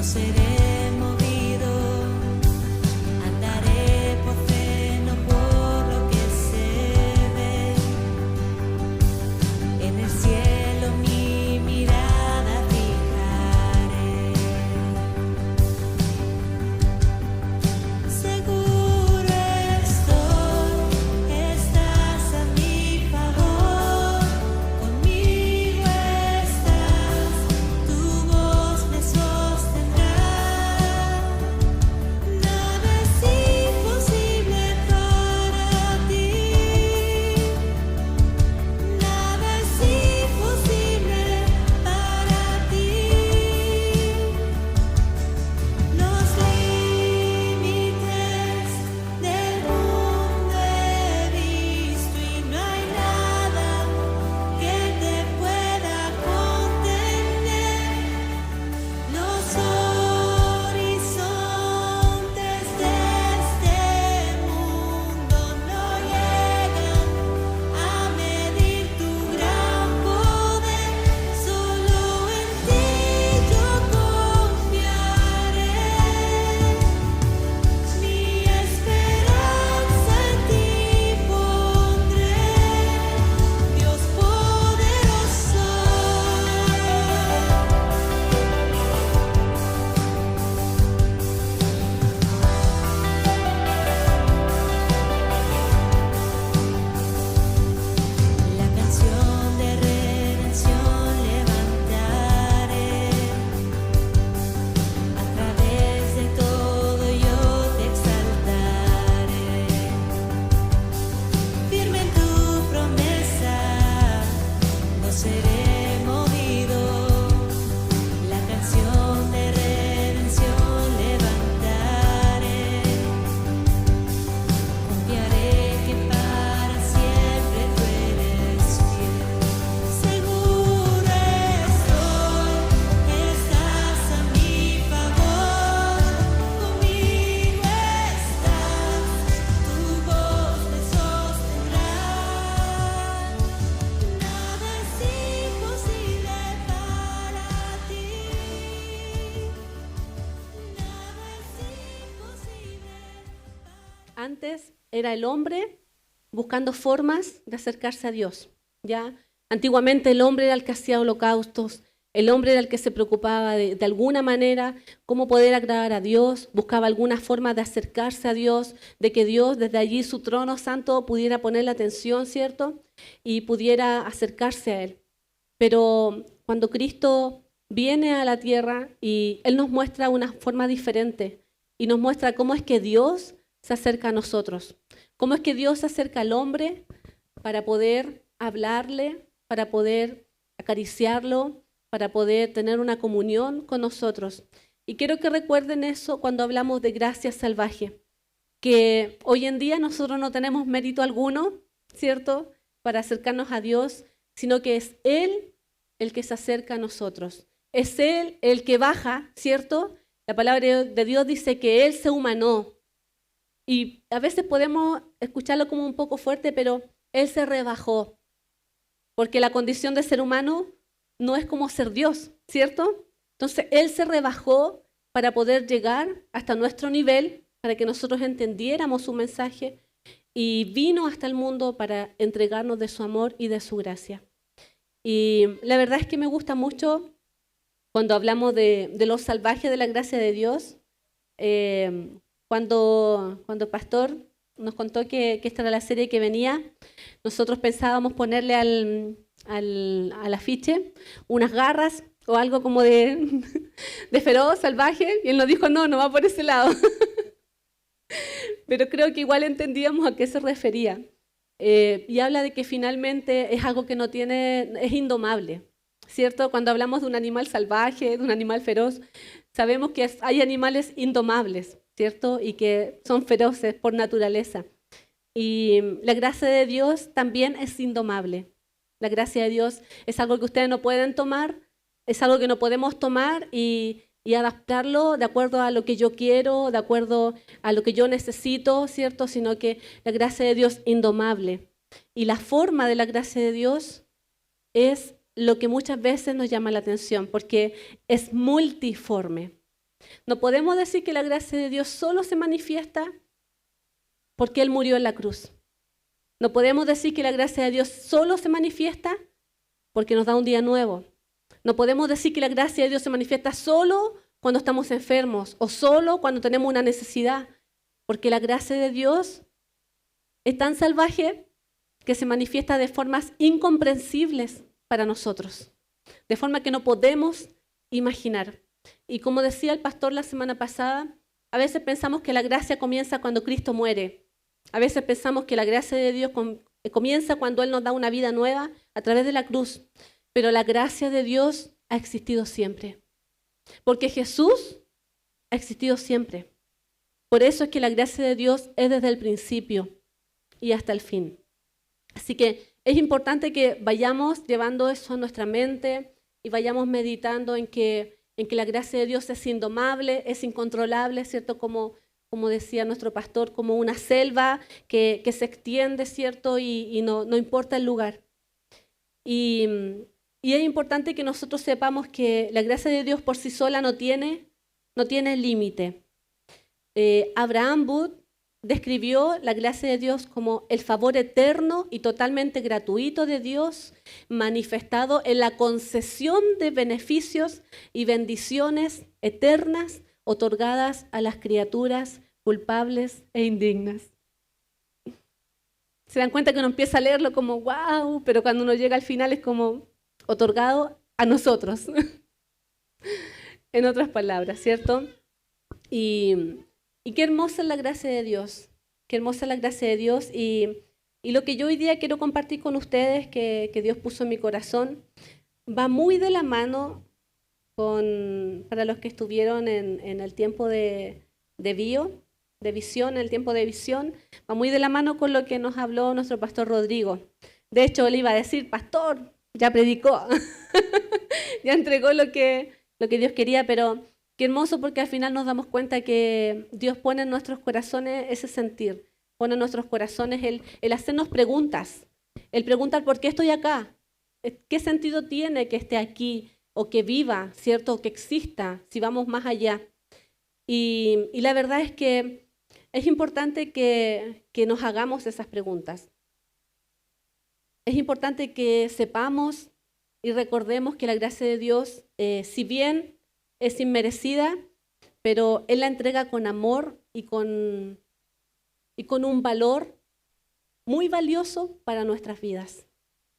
seré movido, andaré por fe, no por lo que se ve. En el cielo mi mirada fijaré. Seguro estoy, estás a mi favor, conmigo estás, tu voz me sostendrá. Nada es imposible para ti, nada es imposible para ti. Los límites del mundo he visto y no hay nada que te pueda contener. Los horizontes de este mundo no llegan a medir tu gran poder. Solo en ti yo confiaré. Mi esperanza en ti pondré, Dios poderoso. La canción de redención levantaré, a través de todo yo te exaltaré. Firme en tu promesa, no seré movido. La canción de redención levantaré, confiaré que para siempre tú eres fiel. Seguro estoy, estás a mi favor, conmigo estás, tu voz me sostendrá. Nada es imposible para ti, nada es imposible. Antes era el hombre buscando formas de acercarse a Dios, ¿ya? Antiguamente el hombre era el que hacía holocaustos, el hombre era el que se preocupaba de alguna manera cómo poder agradar a Dios, buscaba alguna forma de acercarse a Dios, de que Dios desde allí su trono santo pudiera ponerle atención, ¿cierto? Y pudiera acercarse a Él. Pero cuando Cristo viene a la tierra y Él nos muestra una forma diferente y nos muestra cómo es que Dios se acerca a nosotros, cómo es que Dios se acerca al hombre para poder hablarle, para poder acariciarlo, para poder tener una comunión con nosotros. Y quiero que recuerden eso cuando hablamos de gracia salvaje, que hoy en día nosotros no tenemos mérito alguno, ¿cierto?, para acercarnos a Dios, sino que es Él el que se acerca a nosotros. Es Él el que baja, ¿cierto? La palabra de Dios dice que Él se humanó. Y a veces podemos escucharlo como un poco fuerte, pero Él se rebajó. Porque la condición de ser humano no es como ser Dios, ¿cierto? Entonces Él se rebajó para poder llegar hasta nuestro nivel, para que nosotros entendiéramos su mensaje, y vino hasta el mundo para entregarnos de su amor y de su gracia. Y la verdad es que me gusta mucho cuando hablamos de lo salvaje de la gracia de Dios. Cuando el pastor nos contó que esta era la serie que venía, nosotros pensábamos ponerle al afiche unas garras o algo como de feroz, salvaje, y él nos dijo, no va por ese lado. Pero creo que igual entendíamos a qué se refería. Y habla de que finalmente es algo que no tiene, es indomable, ¿cierto? Cuando hablamos de un animal salvaje, de un animal feroz, sabemos que hay animales indomables, ¿cierto? Y que son feroces por naturaleza. Y la gracia de Dios también es indomable. La gracia de Dios es algo que ustedes no pueden tomar, es algo que no podemos tomar y adaptarlo de acuerdo a lo que yo quiero, de acuerdo a lo que yo necesito, ¿cierto? Sino que la gracia de Dios es indomable. Y la forma de la gracia de Dios es lo que muchas veces nos llama la atención, porque es multiforme. No podemos decir que la gracia de Dios solo se manifiesta porque Él murió en la cruz. No podemos decir que la gracia de Dios solo se manifiesta porque nos da un día nuevo. No podemos decir que la gracia de Dios se manifiesta solo cuando estamos enfermos o solo cuando tenemos una necesidad, porque la gracia de Dios es tan salvaje que se manifiesta de formas incomprensibles para nosotros, de forma que no podemos imaginar. Y como decía el pastor la semana pasada, a veces pensamos que la gracia comienza cuando Cristo muere. A veces pensamos que la gracia de Dios comienza cuando Él nos da una vida nueva a través de la cruz. Pero la gracia de Dios ha existido siempre. Porque Jesús ha existido siempre. Por eso es que la gracia de Dios es desde el principio y hasta el fin. Así que es importante que vayamos llevando eso a nuestra mente y vayamos meditando en que la gracia de Dios es indomable, es incontrolable, ¿cierto? Como decía nuestro pastor, como una selva que se extiende, ¿cierto? Y no importa el lugar. Y es importante que nosotros sepamos que la gracia de Dios por sí sola no tiene límite. Abraham Wood describió la gracia de Dios como el favor eterno y totalmente gratuito de Dios manifestado en la concesión de beneficios y bendiciones eternas otorgadas a las criaturas culpables e indignas. Se dan cuenta que uno empieza a leerlo como wow, pero cuando uno llega al final es como otorgado a nosotros. En otras palabras, ¿cierto? Y qué hermosa es la gracia de Dios, qué hermosa es la gracia de Dios y lo que yo hoy día quiero compartir con ustedes, que Dios puso en mi corazón, va muy de la mano para los que estuvieron en el tiempo de visión, en el tiempo de visión, va muy de la mano con lo que nos habló nuestro pastor Rodrigo. De hecho, él iba a decir, pastor, ya predicó, ya entregó lo que Dios quería, pero qué hermoso porque al final nos damos cuenta que Dios pone en nuestros corazones ese sentir, pone en nuestros corazones el hacernos preguntas, el preguntar por qué estoy acá, qué sentido tiene que esté aquí o que viva, ¿cierto? O que exista, si vamos más allá. Y la verdad es que es importante que nos hagamos esas preguntas. Es importante que sepamos y recordemos que la gracia de Dios, si bien es inmerecida, pero Él la entrega con amor y con un valor muy valioso para nuestras vidas,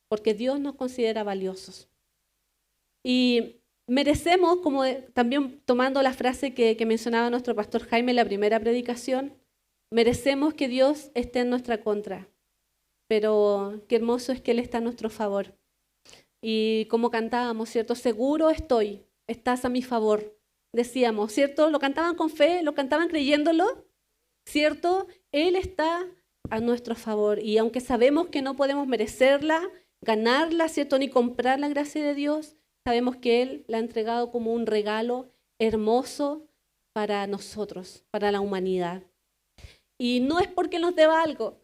porque Dios nos considera valiosos. Y merecemos, como también tomando la frase que mencionaba nuestro pastor Jaime en la primera predicación, merecemos que Dios esté en nuestra contra, pero qué hermoso es que Él está a nuestro favor. Y como cantábamos, ¿cierto? Seguro estoy, estás a mi favor, decíamos, ¿cierto? Lo cantaban con fe, lo cantaban creyéndolo, ¿cierto? Él está a nuestro favor y aunque sabemos que no podemos merecerla, ganarla, ¿cierto? Ni comprar la gracia de Dios, sabemos que Él la ha entregado como un regalo hermoso para nosotros, para la humanidad. Y no es porque nos deba algo,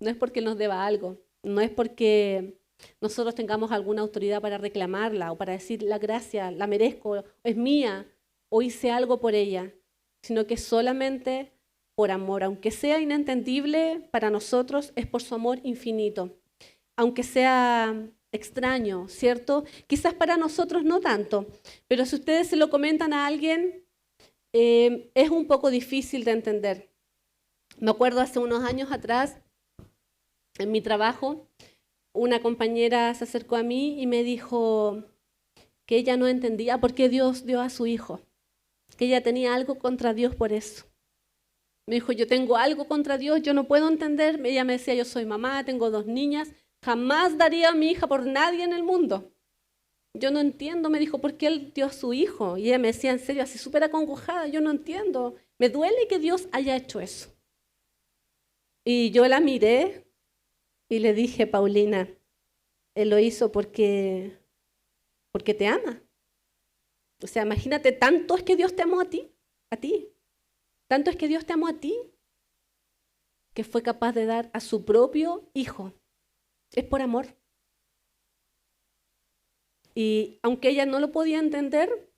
no es porque nos deba algo, no es porque nosotros tengamos alguna autoridad para reclamarla o para decir la gracia, la merezco, es mía o hice algo por ella, sino que solamente por amor, aunque sea inentendible para nosotros, es por su amor infinito, aunque sea extraño, ¿cierto? Quizás para nosotros no tanto, pero si ustedes se lo comentan a alguien, es un poco difícil de entender. Me acuerdo hace unos años atrás, en mi trabajo, una compañera se acercó a mí y me dijo que ella no entendía por qué Dios dio a su hijo, que ella tenía algo contra Dios por eso. Me dijo, yo tengo algo contra Dios, yo no puedo entender. Ella me decía, yo soy mamá, tengo 2 niñas, jamás daría a mi hija por nadie en el mundo. Yo no entiendo, me dijo, ¿por qué Él dio a su hijo? Y ella me decía en serio, así súper acongojada, yo no entiendo. Me duele que Dios haya hecho eso. Y yo la miré y le dije, Paulina, Él lo hizo porque te ama. O sea, imagínate, tanto es que Dios te amó a ti. Tanto es que Dios te amó a ti, que fue capaz de dar a su propio hijo. Es por amor. Y aunque ella no lo podía entender,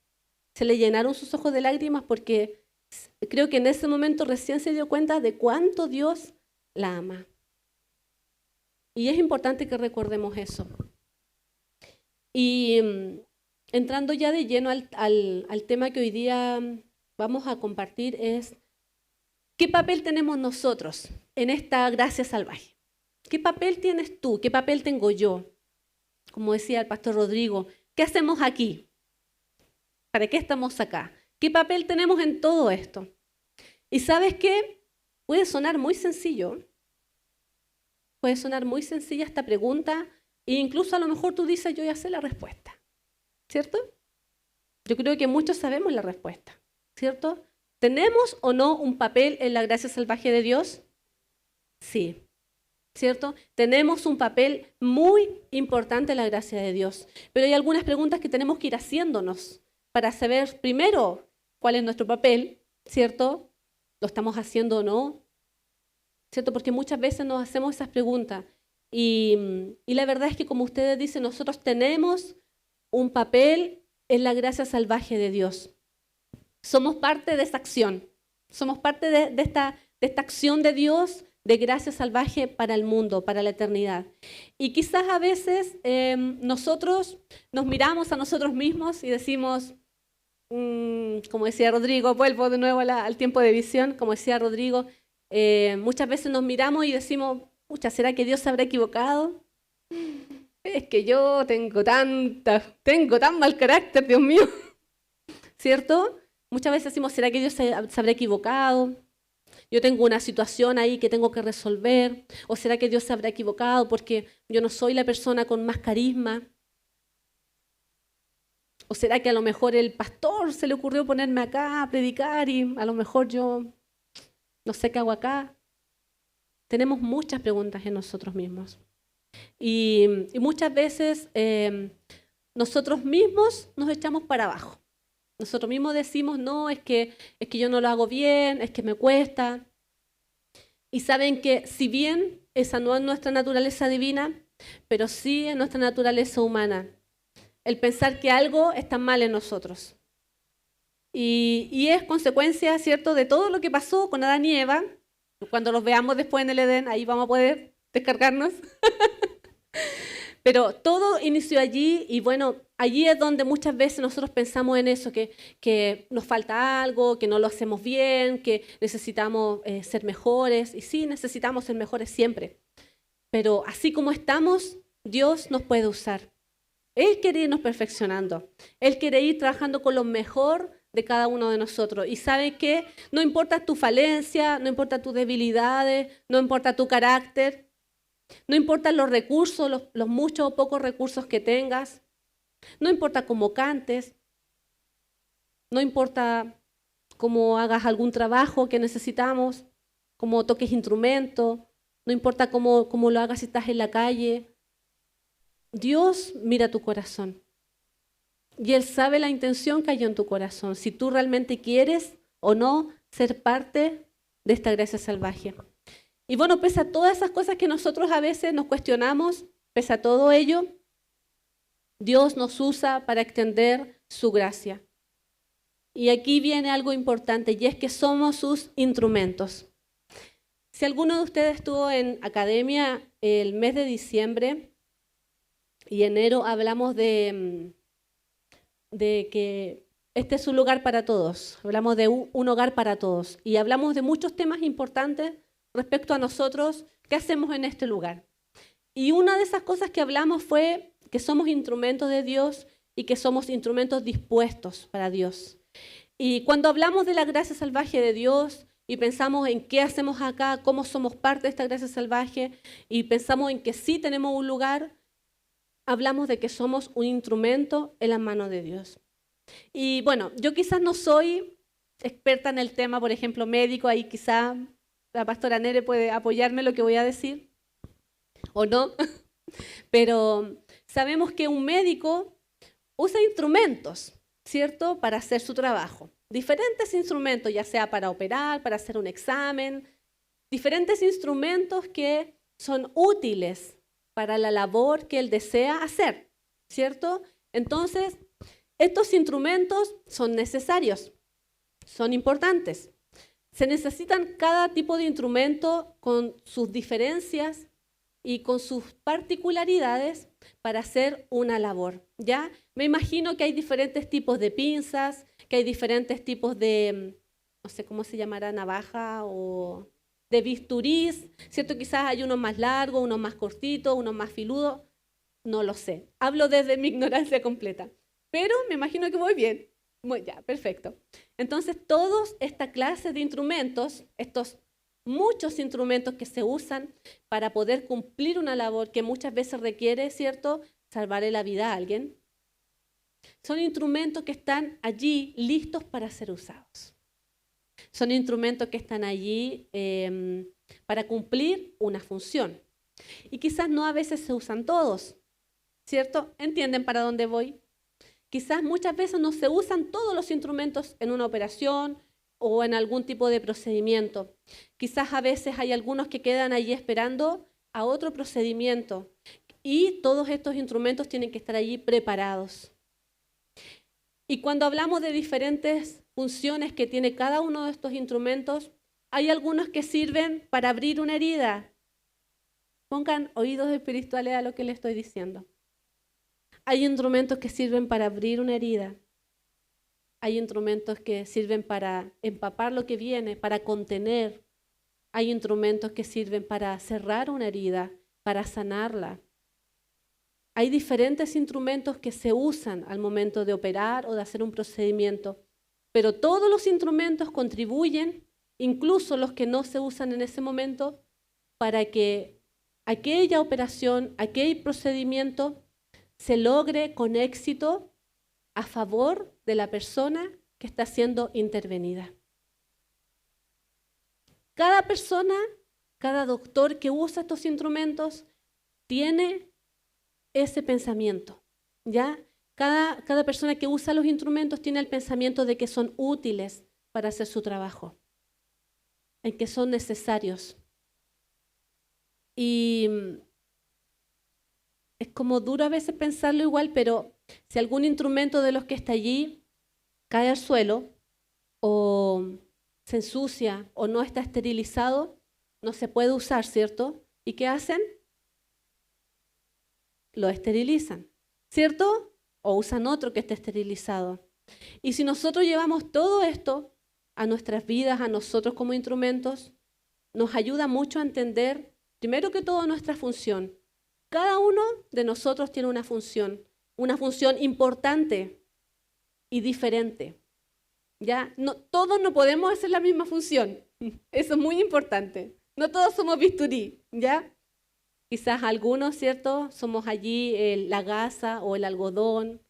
Se le llenaron sus ojos de lágrimas porque creo que en ese momento recién se dio cuenta de cuánto Dios la ama. Y es importante que recordemos eso. Y entrando ya de lleno al tema que hoy día vamos a compartir es, ¿qué papel tenemos nosotros en esta gracia salvaje? ¿Qué papel tienes tú? ¿Qué papel tengo yo? Como decía el pastor Rodrigo, ¿qué hacemos aquí? ¿Para qué estamos acá? ¿Qué papel tenemos en todo esto? Y ¿sabes qué? Puede sonar muy sencillo. Puede sonar muy sencilla esta pregunta e incluso a lo mejor tú dices, yo ya sé la respuesta. ¿Cierto? Yo creo que muchos sabemos la respuesta. ¿Cierto? ¿Tenemos o no un papel en la gracia salvaje de Dios? Sí. ¿Cierto? Tenemos un papel muy importante en la gracia de Dios. Pero hay algunas preguntas que tenemos que ir haciéndonos para saber primero cuál es nuestro papel, ¿cierto? ¿Lo estamos haciendo o no? ¿Cierto? Porque muchas veces nos hacemos esas preguntas. Y la verdad es que, como ustedes dicen, nosotros tenemos un papel en la gracia salvaje de Dios. Somos parte de esa acción. Somos parte de esta acción de Dios de gracia salvaje para el mundo, para la eternidad. Y quizás a veces nosotros nos miramos a nosotros mismos y decimos, como decía Rodrigo, vuelvo de nuevo al tiempo de visión, como decía Rodrigo, muchas veces nos miramos y decimos, pucha, ¿será que Dios se habrá equivocado? Es que yo tengo tan mal carácter, Dios mío, ¿cierto? Muchas veces decimos, ¿será que Dios se habrá equivocado? Yo tengo una situación ahí que tengo que resolver. ¿O será que Dios se habrá equivocado porque yo no soy la persona con más carisma? ¿O será que a lo mejor el pastor se le ocurrió ponerme acá a predicar y a lo mejor yo no sé qué hago acá? Tenemos muchas preguntas en nosotros mismos. Y muchas veces nosotros mismos nos echamos para abajo. Nosotros mismos decimos, no, es que yo no lo hago bien, es que me cuesta. Y saben que si bien esa no es nuestra naturaleza divina, pero sí es nuestra naturaleza humana, el pensar que algo está mal en nosotros. Y es consecuencia, ¿cierto?, de todo lo que pasó con Adán y Eva. Cuando los veamos después en el Edén, ahí vamos a poder descargarnos. Pero todo inició allí y bueno, allí es donde muchas veces nosotros pensamos en eso, que nos falta algo, que no lo hacemos bien, que necesitamos ser mejores. Y sí, necesitamos ser mejores siempre. Pero así como estamos, Dios nos puede usar. Él quiere irnos perfeccionando. Él quiere ir trabajando con lo mejor de cada uno de nosotros. Y sabe que no importa tu falencia, no importa tus debilidades, no importa tu carácter, no importan los recursos, los muchos o pocos recursos que tengas, no importa cómo cantes, no importa cómo hagas algún trabajo que necesitamos, cómo toques instrumentos, no importa cómo lo hagas si estás en la calle. Dios mira tu corazón y Él sabe la intención que hay en tu corazón, si tú realmente quieres o no ser parte de esta gracia salvaje. Y bueno, pese a todas esas cosas que nosotros a veces nos cuestionamos, pese a todo ello, Dios nos usa para extender su gracia. Y aquí viene algo importante, y es que somos sus instrumentos. Si alguno de ustedes estuvo en academia el mes de diciembre y enero, hablamos de que este es un lugar para todos, hablamos de un hogar para todos, y hablamos de muchos temas importantes respecto a nosotros, ¿qué hacemos en este lugar? Y una de esas cosas que hablamos fue que somos instrumentos de Dios y que somos instrumentos dispuestos para Dios. Y cuando hablamos de la gracia salvaje de Dios y pensamos en qué hacemos acá, cómo somos parte de esta gracia salvaje y pensamos en que sí tenemos un lugar, hablamos de que somos un instrumento en las manos de Dios. Y bueno, yo quizás no soy experta en el tema, por ejemplo, médico, ahí quizás la pastora Nere puede apoyarme en lo que voy a decir, o no, pero sabemos que un médico usa instrumentos, ¿cierto?, para hacer su trabajo. Diferentes instrumentos, ya sea para operar, para hacer un examen, diferentes instrumentos que son útiles para la labor que él desea hacer, ¿cierto? Entonces, Estos instrumentos son necesarios, son importantes. Se necesitan cada tipo de instrumento con sus diferencias y con sus particularidades para hacer una labor, ¿ya? Me imagino que hay diferentes tipos de pinzas, que hay diferentes tipos de, no sé cómo se llamará, navaja o de bisturís, ¿cierto? Quizás hay unos más largos, unos más cortitos, unos más filudos, no lo sé. Hablo desde mi ignorancia completa, pero me imagino que voy bien. Ya, perfecto. Entonces, toda esta clase de instrumentos, estos muchos instrumentos que se usan para poder cumplir una labor que muchas veces requiere, ¿cierto?, salvarle la vida a alguien, son instrumentos que están allí listos para ser usados. Son instrumentos que están allí para cumplir una función. Y quizás no a veces se usan todos, ¿cierto? ¿Entienden para dónde voy? Quizás muchas veces no se usan todos los instrumentos en una operación o en algún tipo de procedimiento. Quizás a veces hay algunos que quedan allí esperando a otro procedimiento y todos estos instrumentos tienen que estar allí preparados. Y cuando hablamos de diferentes funciones que tiene cada uno de estos instrumentos, hay algunos que sirven para abrir una herida. Pongan oídos espirituales a lo que les estoy diciendo. Hay instrumentos que sirven para abrir una herida. Hay instrumentos que sirven para empapar lo que viene, para contener. Hay instrumentos que sirven para cerrar una herida, para sanarla. Hay diferentes instrumentos que se usan al momento de operar o de hacer un procedimiento, pero todos los instrumentos contribuyen, incluso los que no se usan en ese momento, para que aquella operación, aquel procedimiento se logre con éxito a favor de la persona que está siendo intervenida. Cada persona, cada doctor que usa estos instrumentos tiene ese pensamiento, ¿ya? Cada persona que usa los instrumentos tiene el pensamiento de que son útiles para hacer su trabajo, en que son necesarios. Y es como duro a veces pensarlo igual, pero si algún instrumento de los que está allí cae al suelo o se ensucia o no está esterilizado, no se puede usar, ¿cierto? ¿Y qué hacen? Lo esterilizan, ¿cierto? O usan otro que esté esterilizado. Y si nosotros llevamos todo esto a nuestras vidas, a nosotros como instrumentos, nos ayuda mucho a entender, primero que todo, nuestra función. Cada uno de nosotros tiene una función importante y diferente. ¿Ya? No, todos no podemos hacer la misma función. Eso es muy importante. No todos somos bisturí, ¿ya? Quizás algunos, ¿cierto? Somos allí la gasa o el algodón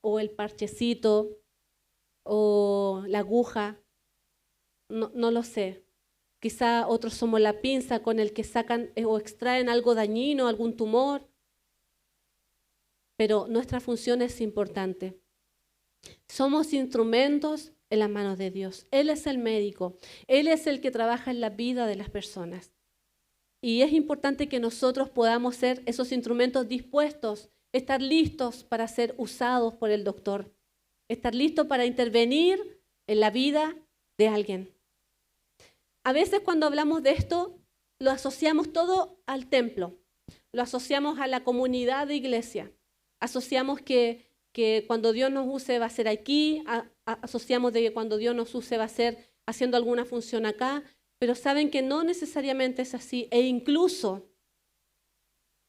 o el parchecito o la aguja. No lo sé. Quizás otros somos la pinza con el que sacan o extraen algo dañino, algún tumor. Pero nuestra función es importante. Somos instrumentos en las manos de Dios. Él es el médico. Él es el que trabaja en la vida de las personas. Y es importante que nosotros podamos ser esos instrumentos dispuestos, estar listos para ser usados por el doctor, estar listos para intervenir en la vida de alguien. A veces cuando hablamos de esto, lo asociamos todo al templo, lo asociamos a la comunidad de iglesia, asociamos que cuando Dios nos use va a ser aquí, asociamos de que cuando Dios nos use va a ser haciendo alguna función acá, pero saben que no necesariamente es así, e incluso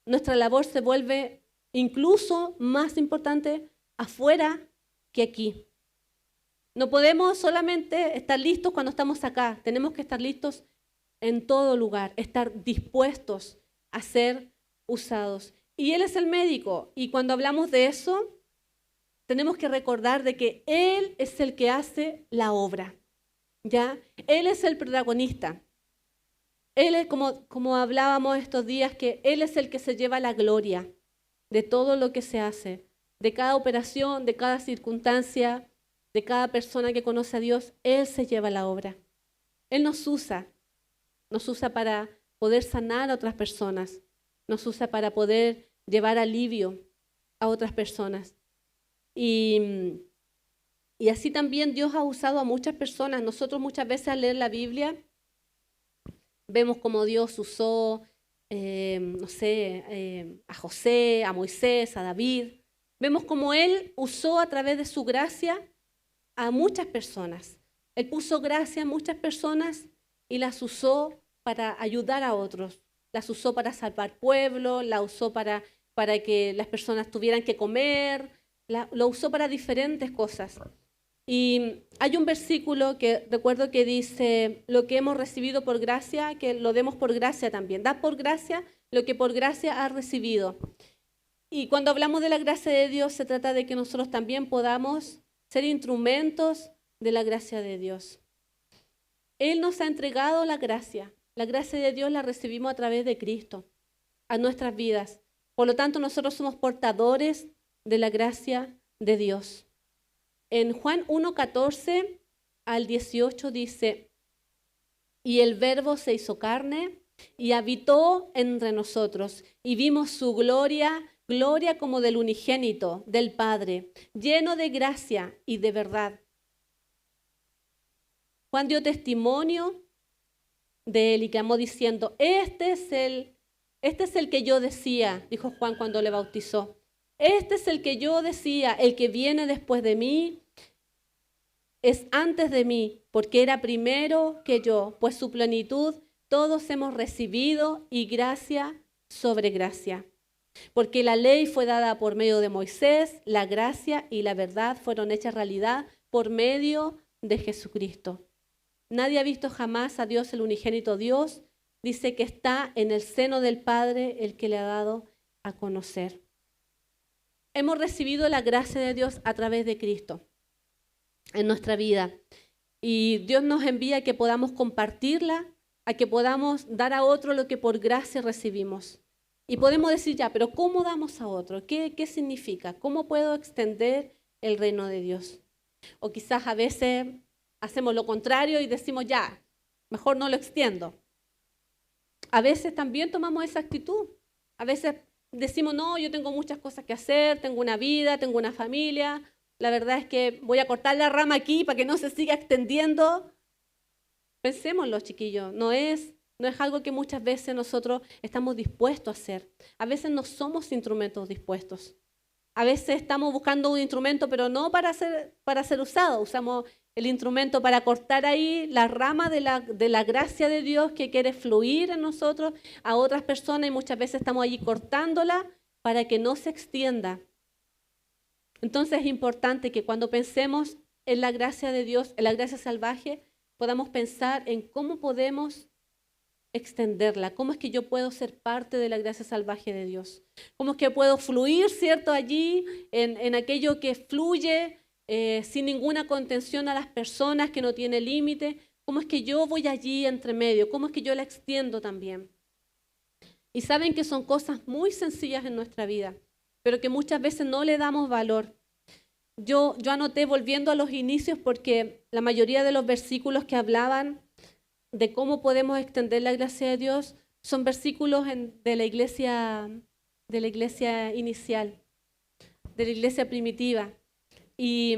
nuestra labor se vuelve incluso más importante afuera que aquí. No podemos solamente estar listos cuando estamos acá, tenemos que estar listos en todo lugar, estar dispuestos a ser usados. Y Él es el médico, y cuando hablamos de eso, tenemos que recordar de que Él es el que hace la obra, ¿ya? Él es el protagonista. Él es, como hablábamos estos días, que Él es el que se lleva la gloria de todo lo que se hace, de cada operación, de cada circunstancia, de cada persona que conoce a Dios. Él se lleva la obra. Él nos usa para poder sanar a otras personas, nos usa para poder llevar alivio a otras personas. Y, y así también Dios ha usado a muchas personas. Nosotros muchas veces al leer la Biblia vemos cómo Dios usó, no sé, a José, a Moisés, a David. Vemos cómo Él usó a través de su gracia a muchas personas. Él puso gracia a muchas personas y las usó para ayudar a otros. Las usó para salvar pueblos, la usó para que las personas tuvieran que comer, lo usó para diferentes cosas. Y hay un versículo que recuerdo que dice, lo que hemos recibido por gracia, que lo demos por gracia también. Da por gracia lo que por gracia has recibido. Y cuando hablamos de la gracia de Dios, se trata de que nosotros también podamos ser instrumentos de la gracia de Dios. Él nos ha entregado la gracia. La gracia de Dios la recibimos a través de Cristo, a nuestras vidas. Por lo tanto, nosotros somos portadores de la gracia de Dios. En Juan 1:14 al 18 dice, y el Verbo se hizo carne y habitó entre nosotros, y vimos su gloria, gloria como del unigénito, del Padre, lleno de gracia y de verdad. Juan dio testimonio de él y clamó diciendo, este es el que yo decía, dijo Juan cuando le bautizó. Este es el que yo decía, el que viene después de mí es antes de mí, porque era primero que yo, pues su plenitud todos hemos recibido y gracia sobre gracia. Porque la ley fue dada por medio de Moisés, la gracia y la verdad fueron hechas realidad por medio de Jesucristo. Nadie ha visto jamás a Dios, el unigénito Dios. Dice que está en el seno del Padre, el que le ha dado a conocer. Hemos recibido la gracia de Dios a través de Cristo en nuestra vida. Y Dios nos envía a que podamos compartirla, a que podamos dar a otro lo que por gracia recibimos. Y podemos decir ya, pero ¿cómo damos a otro? ¿Qué significa? ¿Cómo puedo extender el reino de Dios? O quizás a veces hacemos lo contrario y decimos ya, mejor no lo extiendo. A veces también tomamos esa actitud. A veces decimos, no, yo tengo muchas cosas que hacer, tengo una vida, tengo una familia. La verdad es que voy a cortar la rama aquí para que no se siga extendiendo. Pensémoslo, chiquillos, no es algo que muchas veces nosotros estamos dispuestos a hacer. A veces no somos instrumentos dispuestos. A veces estamos buscando un instrumento, pero no para ser usado. Usamos el instrumento para cortar ahí la rama de la gracia de Dios que quiere fluir en nosotros a otras personas y muchas veces estamos allí cortándola para que no se extienda. Entonces es importante que cuando pensemos en la gracia de Dios, en la gracia salvaje, podamos pensar en cómo podemos extenderla, cómo es que yo puedo ser parte de la gracia salvaje de Dios, cómo es que puedo fluir, ¿cierto?, allí en aquello que fluye sin ninguna contención a las personas, que no tiene límite, cómo es que yo voy allí entre medio, cómo es que yo la extiendo también. Y saben que son cosas muy sencillas en nuestra vida, pero que muchas veces no le damos valor. Yo anoté volviendo a los inicios porque la mayoría de los versículos que hablaban de cómo podemos extender la gracia de Dios son versículos de la iglesia inicial, de la iglesia primitiva. Y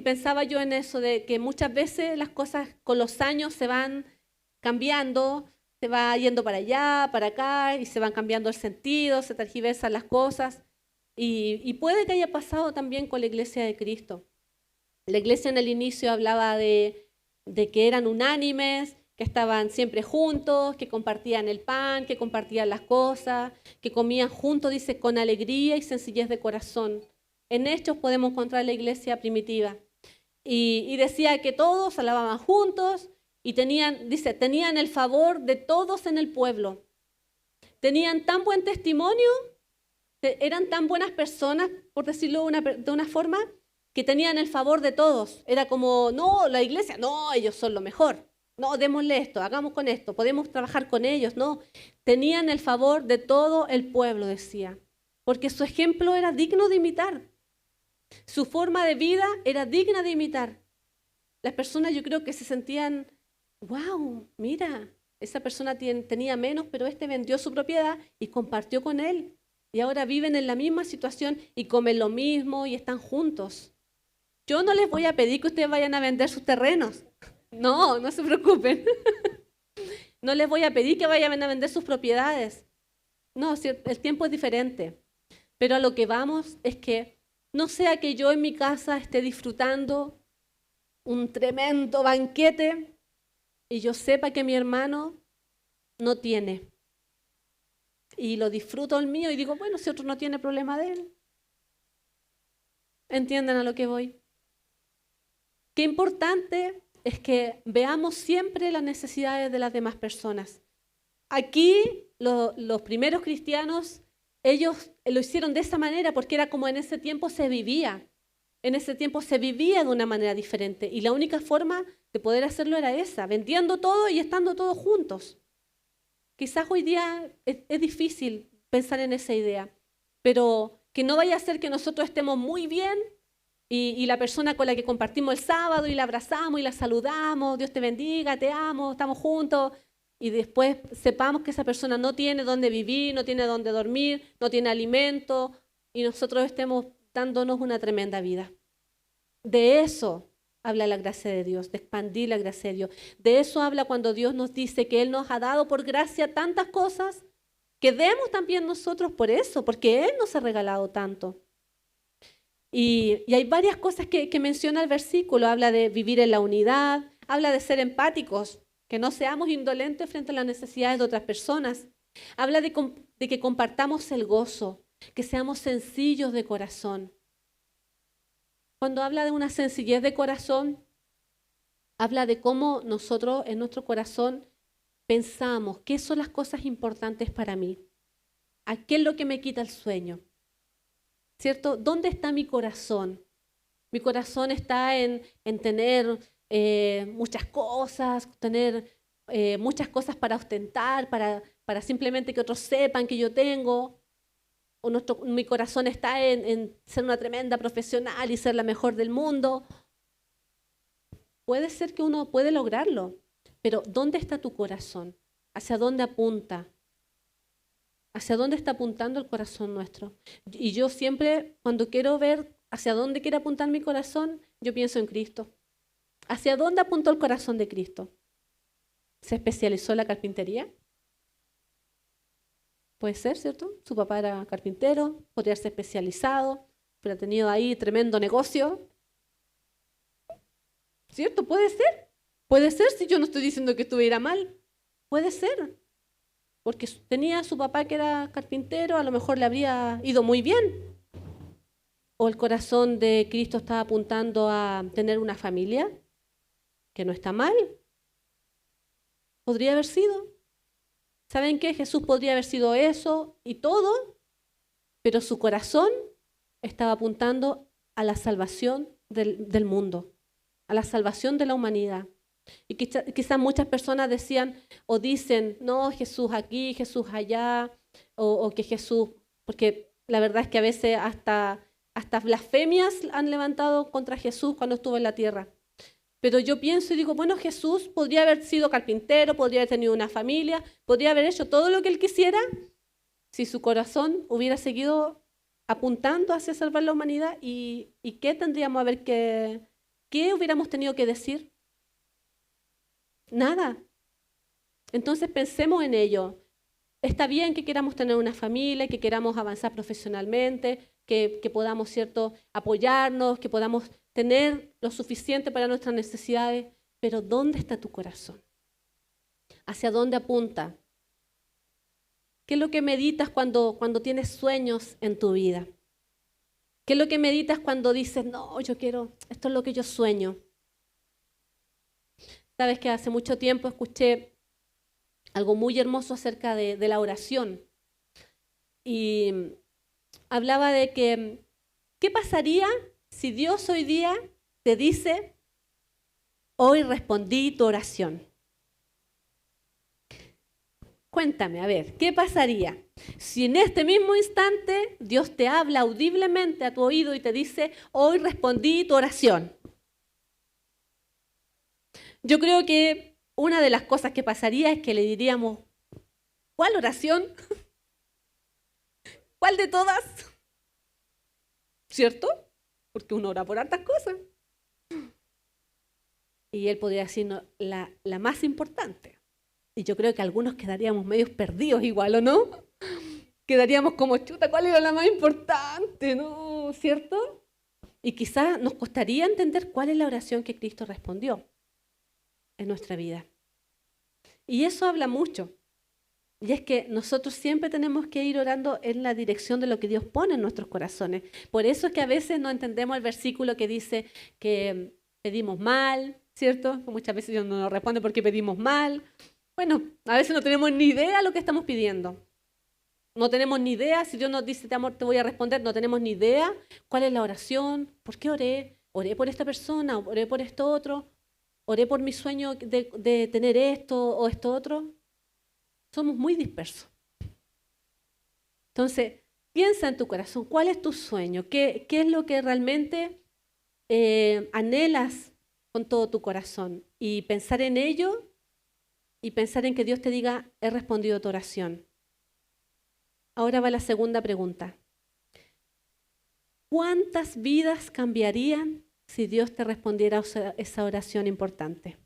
pensaba yo en eso, de que muchas veces las cosas con los años se van cambiando, se va yendo para allá, para acá, y se van cambiando el sentido, se tergiversan las cosas. Y puede que haya pasado también con la iglesia de Cristo. La iglesia en el inicio hablaba de que eran unánimes, que estaban siempre juntos, que compartían el pan, que compartían las cosas, que comían juntos, dice, con alegría y sencillez de corazón. En Hechos podemos encontrar la iglesia primitiva. Y decía que todos alababan juntos y tenían el favor de todos en el pueblo. Tenían tan buen testimonio, eran tan buenas personas, por decirlo de una forma, que tenían el favor de todos. Era como, no, la iglesia, no, ellos son lo mejor. No, démosle esto, hagamos con esto, podemos trabajar con ellos. No, tenían el favor de todo el pueblo, decía, porque su ejemplo era digno de imitar. Su forma de vida era digna de imitar. Las personas yo creo que se sentían, wow, mira, esa persona tenía menos, pero vendió su propiedad y compartió con él. y ahora viven en la misma situación y comen lo mismo y están juntos. Yo no les voy a pedir que ustedes vayan a vender sus terrenos. No, no se preocupen. No les voy a pedir que vayan a vender sus propiedades. No, el tiempo es diferente. Pero a lo que vamos es que no sea que yo en mi casa esté disfrutando un tremendo banquete y yo sepa que mi hermano no tiene. Y lo disfruto el mío y digo, bueno, si otro no tiene, problema de él. ¿Entienden a lo que voy? Qué importante es que veamos siempre las necesidades de las demás personas. Aquí los primeros cristianos, ellos lo hicieron de esa manera porque era como en ese tiempo se vivía. En ese tiempo se vivía de una manera diferente y la única forma de poder hacerlo era esa, vendiendo todo y estando todos juntos. Quizás hoy día es difícil pensar en esa idea, pero que no vaya a ser que nosotros estemos muy bien y la persona con la que compartimos el sábado y la abrazamos y la saludamos, Dios te bendiga, te amo, estamos juntos, y después sepamos que esa persona no tiene dónde vivir, no tiene dónde dormir, no tiene alimento, y nosotros estemos dándonos una tremenda vida. De eso habla la gracia de Dios, de expandir la gracia de Dios. De eso habla cuando Dios nos dice que Él nos ha dado por gracia tantas cosas, que demos también nosotros por eso, porque Él nos ha regalado tanto. Y hay varias cosas que menciona el versículo. Habla de vivir en la unidad, habla de ser empáticos, que no seamos indolentes frente a las necesidades de otras personas. Habla de que compartamos el gozo, que seamos sencillos de corazón. Cuando habla de una sencillez de corazón, habla de cómo nosotros en nuestro corazón pensamos qué son las cosas importantes para mí, a qué es lo que me quita el sueño, ¿cierto? ¿Dónde está mi corazón? Mi corazón está en tener muchas cosas, tener muchas cosas para ostentar, para simplemente que otros sepan que yo tengo. O mi corazón está en ser una tremenda profesional y ser la mejor del mundo. Puede ser que uno puede lograrlo, pero ¿dónde está tu corazón? ¿Hacia dónde apunta? ¿Hacia dónde está apuntando el corazón nuestro? Y yo siempre, cuando quiero ver hacia dónde quiere apuntar mi corazón, yo pienso en Cristo. ¿Hacia dónde apuntó el corazón de Cristo? ¿Se especializó en la carpintería? Puede ser, ¿cierto? Su papá era carpintero, podría haberse especializado, pero ha tenido ahí tremendo negocio. ¿Cierto? Puede ser. Puede ser, si yo no estoy diciendo que estuviera mal. Puede ser. Porque tenía a su papá que era carpintero, a lo mejor le habría ido muy bien. O el corazón de Cristo estaba apuntando a tener una familia, que no está mal. Podría haber sido. ¿Saben qué? Jesús podría haber sido eso y todo, pero su corazón estaba apuntando a la salvación del mundo, a la salvación de la humanidad. Y quizás muchas personas decían o dicen, no, Jesús aquí, Jesús allá, o que Jesús, porque la verdad es que a veces hasta blasfemias han levantado contra Jesús cuando estuvo en la tierra. Pero yo pienso y digo, bueno, Jesús podría haber sido carpintero, podría haber tenido una familia, podría haber hecho todo lo que él quisiera si su corazón hubiera seguido apuntando hacia salvar la humanidad. ¿Y qué tendríamos a ver qué hubiéramos tenido que decir? Nada. Entonces pensemos en ello. Está bien que queramos tener una familia, que queramos avanzar profesionalmente, que podamos, ¿cierto?, apoyarnos, que podamos tener lo suficiente para nuestras necesidades, pero ¿dónde está tu corazón? ¿Hacia dónde apunta? ¿Qué es lo que meditas cuando tienes sueños en tu vida? ¿Qué es lo que meditas cuando dices, no, yo quiero, esto es lo que yo sueño? Sabes que hace mucho tiempo escuché algo muy hermoso acerca de la oración. Y hablaba de que, ¿qué pasaría si Dios hoy día te dice, hoy respondí tu oración? Cuéntame, a ver, ¿qué pasaría si en este mismo instante Dios te habla audiblemente a tu oído y te dice, hoy respondí tu oración? Yo creo que una de las cosas que pasaría es que le diríamos, ¿cuál oración? ¿Cuál de todas? ¿Cierto? Porque uno ora por hartas cosas. Y él podría decir no, la más importante. Y yo creo que algunos quedaríamos medios perdidos igual, ¿o no? Quedaríamos como, chuta, ¿cuál era la más importante? ¿No? ¿Cierto? Y quizás nos costaría entender cuál es la oración que Cristo respondió en nuestra vida. Y eso habla mucho. Y es que nosotros siempre tenemos que ir orando en la dirección de lo que Dios pone en nuestros corazones. Por eso es que a veces no entendemos el versículo que dice que pedimos mal, ¿cierto? Muchas veces Dios no nos responde porque pedimos mal. Bueno, a veces no tenemos ni idea de lo que estamos pidiendo. No tenemos ni idea, si Dios nos dice, amor, te voy a responder, no tenemos ni idea cuál es la oración, por qué oré. Oré por esta persona, oré por esto otro, oré por mi sueño de tener esto o esto otro. Somos muy dispersos. Entonces, piensa en tu corazón, ¿cuál es tu sueño? ¿Qué es lo que realmente anhelas con todo tu corazón? Y pensar en ello y pensar en que Dios te diga, he respondido tu oración. Ahora va la segunda pregunta. ¿Cuántas vidas cambiarían si Dios te respondiera esa oración importante?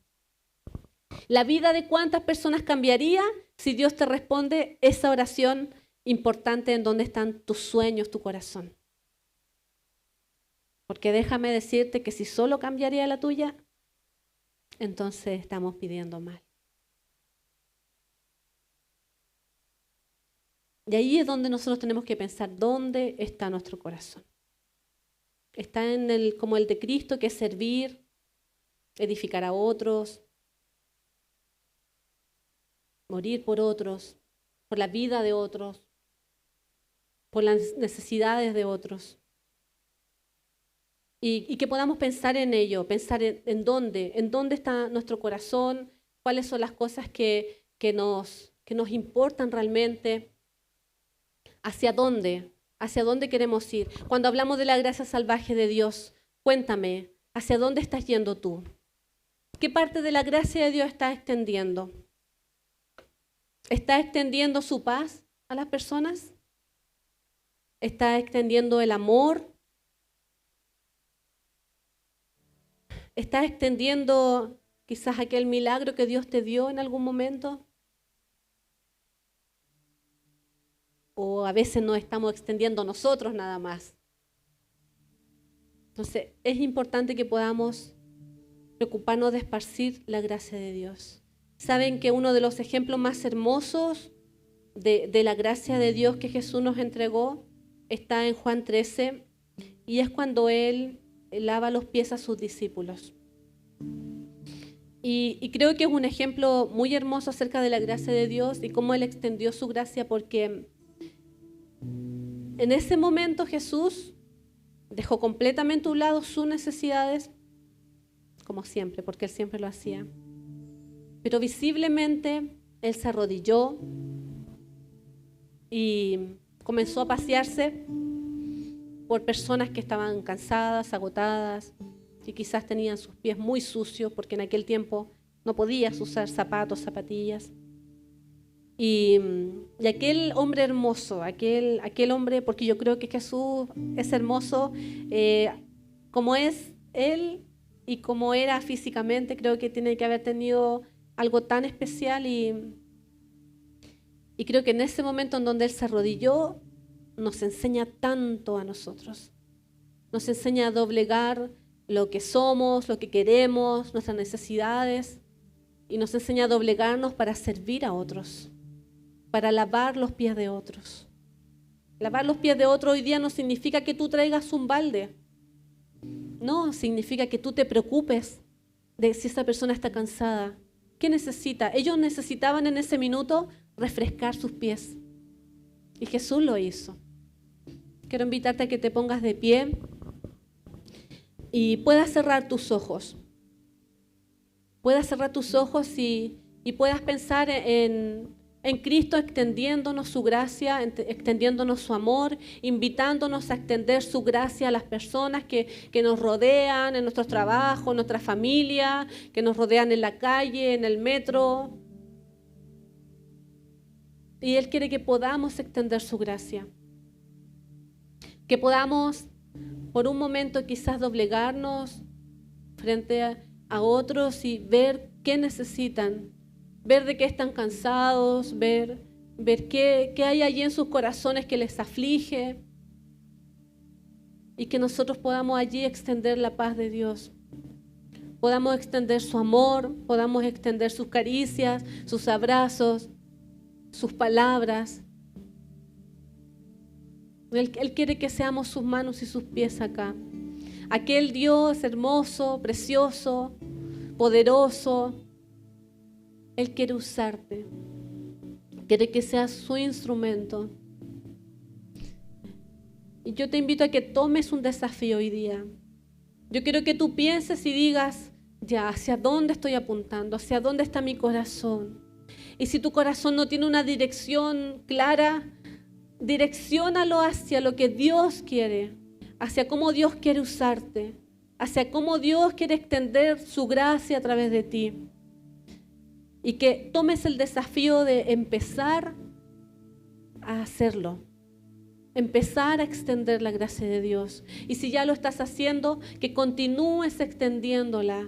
¿La vida de cuántas personas cambiaría si Dios te responde esa oración importante en donde están tus sueños, tu corazón? Porque déjame decirte que si solo cambiaría la tuya, entonces estamos pidiendo mal. Y ahí es donde nosotros tenemos que pensar, ¿dónde está nuestro corazón? ¿Está como el de Cristo, que es servir, edificar a otros, morir por otros, por la vida de otros, por las necesidades de otros? Y que podamos pensar en ello, pensar en dónde está nuestro corazón, cuáles son las cosas que nos importan realmente, hacia dónde queremos ir. Cuando hablamos de la gracia salvaje de Dios, cuéntame, ¿hacia dónde estás yendo tú? ¿Qué parte de la gracia de Dios estás extendiendo? ¿Está extendiendo su paz a las personas? ¿Está extendiendo el amor? ¿Está extendiendo quizás aquel milagro que Dios te dio en algún momento? O a veces nos estamos extendiendo nosotros nada más. Entonces, es importante que podamos preocuparnos de esparcir la gracia de Dios. ¿Saben que uno de los ejemplos más hermosos de la gracia de Dios que Jesús nos entregó está en Juan 13? Y es cuando Él lava los pies a sus discípulos. Y creo que es un ejemplo muy hermoso acerca de la gracia de Dios y cómo Él extendió su gracia, porque en ese momento Jesús dejó completamente a un lado sus necesidades, como siempre, porque Él siempre lo hacía. Pero visiblemente Él se arrodilló y comenzó a pasearse por personas que estaban cansadas, agotadas, y quizás tenían sus pies muy sucios, porque en aquel tiempo no podías usar zapatos, zapatillas. Y aquel hombre hermoso, aquel hombre, porque yo creo que Jesús es hermoso como es Él y como era físicamente, creo que tiene que haber tenido algo tan especial y creo que en ese momento en donde Él se arrodilló, nos enseña tanto a nosotros. Nos enseña a doblegar lo que somos, lo que queremos, nuestras necesidades, y nos enseña a doblegarnos para servir a otros, para lavar los pies de otros. Lavar los pies de otro hoy día no significa que tú traigas un balde. No, significa que tú te preocupes de si esa persona está cansada. ¿Qué necesita? Ellos necesitaban en ese minuto refrescar sus pies. Y Jesús lo hizo. Quiero invitarte a que te pongas de pie y puedas cerrar tus ojos. Puedas cerrar tus ojos y puedas pensar en Cristo extendiéndonos su gracia, extendiéndonos su amor, invitándonos a extender su gracia a las personas que nos rodean, en nuestros trabajos, en nuestra familia, que nos rodean en la calle, en el metro. Y Él quiere que podamos extender su gracia. Que podamos por un momento quizás doblegarnos frente a otros y ver qué necesitan, ver de qué están cansados, ver qué hay allí en sus corazones que les aflige, y que nosotros podamos allí extender la paz de Dios. Podamos extender su amor, podamos extender sus caricias, sus abrazos, sus palabras. Él quiere que seamos sus manos y sus pies acá. Aquel Dios hermoso, precioso, poderoso, Él quiere usarte. Quiere que seas su instrumento. Y yo te invito a que tomes un desafío hoy día. Yo quiero que tú pienses y digas, ya, ¿hacia dónde estoy apuntando? ¿Hacia dónde está mi corazón? Y si tu corazón no tiene una dirección clara, direcciónalo hacia lo que Dios quiere, hacia cómo Dios quiere usarte, hacia cómo Dios quiere extender su gracia a través de ti. Y que tomes el desafío de empezar a hacerlo. Empezar a extender la gracia de Dios. Y si ya lo estás haciendo, que continúes extendiéndola.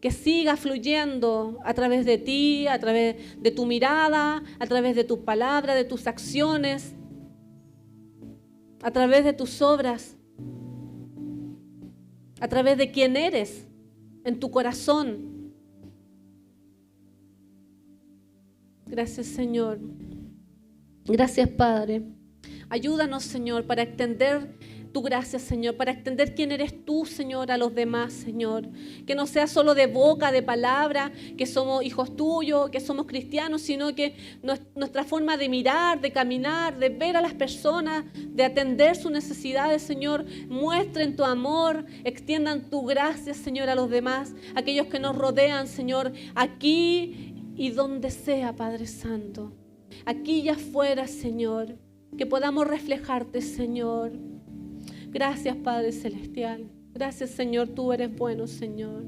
Que siga fluyendo a través de ti, a través de tu mirada, a través de tus palabras, de tus acciones, a través de tus obras, a través de quién eres en tu corazón. Gracias, Señor. Gracias, Padre. Ayúdanos, Señor, para extender tu gracia, Señor, para extender quién eres tú, Señor, a los demás, Señor. Que no sea solo de boca, de palabra, que somos hijos tuyos, que somos cristianos, sino que nuestra forma de mirar, de caminar, de ver a las personas, de atender sus necesidades, Señor, muestren tu amor, extiendan tu gracia, Señor, a los demás, aquellos que nos rodean, Señor, aquí y donde sea, Padre Santo. Aquí y afuera, Señor. Que podamos reflejarte, Señor. Gracias, Padre Celestial. Gracias, Señor. Tú eres bueno, Señor.